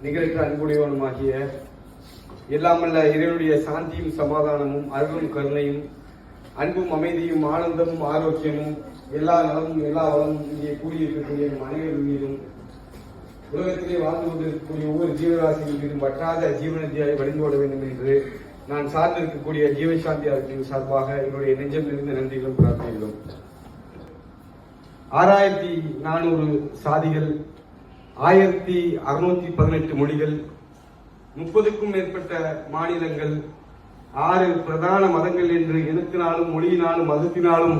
நிகழ்ச்சி அன்புடையவனுமாகிய எல்லாமல்ல இறைவனுடைய சாந்தியும் சமாதானமும் அருளும் கருணையும் அன்பும் அமைதியும் ஆனந்தமும் ஆரோக்கியமும் எல்லா நலமும் எல்லா வளமும் இங்கே கூடியிருக்கக்கூடிய அனைவரும் மீதும் உலகத்திலே வாழ்ந்து கொண்டிருக்கக்கூடிய ஒவ்வொரு ஜீவராசிகள் மீதும் வற்றாத ஜீவநதியாய் வழிந்தோட வேண்டும் என்று நான் சார்ந்திருக்கக்கூடிய ஜீவசாந்தி அரசின் சார்பாக என்னுடைய நெஞ்சமிலிருந்து நன்றிகளும் பிரார்த்தனைகளும். 6400 சாதிகள், 1618 மொழிகள், 30க்கும் மேற்பட்ட மாநிலங்கள், 6 பிரதான மதங்கள் என்று இனத்தினாலும் மொழியினாலும் மதத்தினாலும்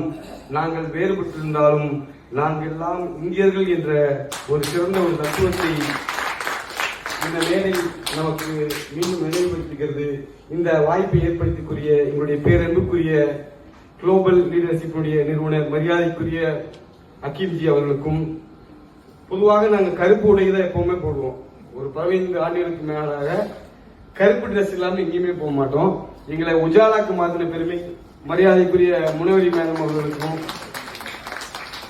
நாங்கள் வேறுபட்டிருந்தாலும் நாங்கள் எல்லாம் இந்தியர்கள் என்ற ஒரு சிறந்த ஒரு தத்துவத்தை இந்த மேடை நமக்கு மீண்டும் நினைவுபடுத்துகிறது. இந்த வாய்ப்பை ஏற்படுத்திக்கூடிய எங்களுடைய பேரன்புக்குரிய குளோபல் லீடர்ஷிப்புடைய நிறுவனர் மரியாதைக்குரிய அக்கீம்ஜி அவர்களுக்கும், பொதுவாக நாங்கள் கருப்பு உடையை தான் எப்பவுமே போடுவோம். ஒரு 15 ஆண்டுகளுக்கு மேலாக கருப்பு ட்ரெஸ் இல்லாமல் எங்கேயுமே போக மாட்டோம். எங்களை உஜாலாக்கு மாற்றின பெருமை மரியாதைக்குரிய முனவரி மேடம் அவர்களுக்கும்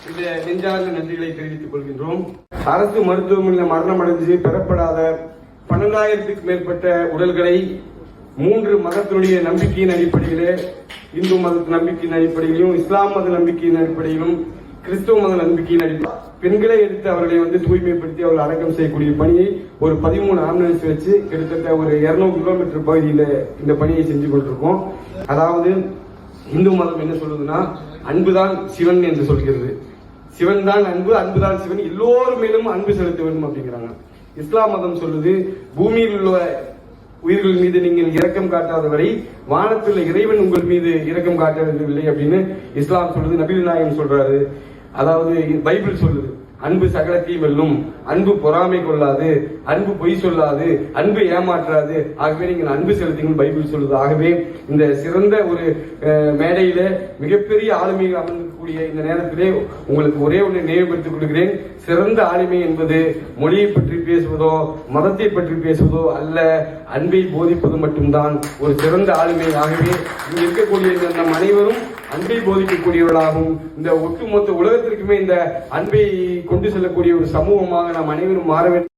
இந்த நெஞ்சார்ந்த நன்றிகளை தெரிவித்துக் கொள்கின்றோம். அரசு மருத்துவமனையில் மரணம் அடைந்து பெறப்படாத 12,000க்கும் மேற்பட்ட உடல்களை 3 மதத்தினுடைய நம்பிக்கையின் அடிப்படையிலே, இந்து மத நம்பிக்கையின் அடிப்படையிலும், இஸ்லாம் மத நம்பிக்கையின் அடிப்படையிலும், கிறிஸ்துவ மத நம்பிக்கையின் அடிப்படையில் பெண்களை எடுத்து அவர்களை தூய்மைப்படுத்தி அவர்கள் அடக்கம் செய்யக்கூடிய பணியை ஒரு 13 ஆம்புலன்ஸ் வச்சு கிட்டத்தட்ட ஒரு 200 கிலோமீட்டர் பகுதியில் இந்த பணியை செஞ்சு கொண்டிருக்கோம். அதாவது இந்து மதம் என்ன சொல்லுதுன்னா, அன்புதான் சிவன் என்று சொல்கிறது. சிவன் தான் அன்பு, அன்புதான் சிவன், எல்லோரும் மேலும் அன்பு செலுத்த வேண்டும் அப்படிங்கிறாங்க. இஸ்லாம் மதம் சொல்லுது, பூமியில் உள்ள உயிர்கள் மீது நீங்கள் இரக்கம் காட்டாத வரை வானத்தில் இறைவன் உங்கள் மீது இரக்கம் காட்டவில்லை அப்படின்னு இஸ்லாம் சொல்லுது. நபிகள் நாயகம் சொல்றாரு. அதாவது பைபிள் சொல்லுது, அன்பு சகலத்தையும் வெல்லும், அன்பு பொறாமை கொள்ளாது, அன்பு பொய் சொல்லாது, அன்பு ஏமாற்றாது, ஆகவே நீங்கள் அன்பு செலுத்துங்கள் பைபிள் சொல்லுது. ஆகவே இந்த சிறந்த ஒரு மேடையில மிகப்பெரிய ஆளுமைகள் அமர்ந்திருக்கக்கூடிய இந்த நேரத்திலே உங்களுக்கு ஒரே ஒன்று நினைவுபடுத்திக் கொள்கிறேன். சிறந்த ஆளுமை என்பது மொழியை பற்றி பேசுவதோ மதத்தை பற்றி பேசுவதோ அல்ல, அன்பை போதிப்பது மட்டும்தான் ஒரு சிறந்த ஆளுமை. ஆகவே இங்கு இருக்கக்கூடிய நம் அனைவரும் அன்பை போதிக்கக்கூடியவர்களாகவும் இந்த ஒட்டுமொத்த உலகத்திற்குமே இந்த அன்பை கொண்டு செல்லக்கூடிய ஒரு சமூகமாக நாம் அனைவரும் மாற வேண்டும்.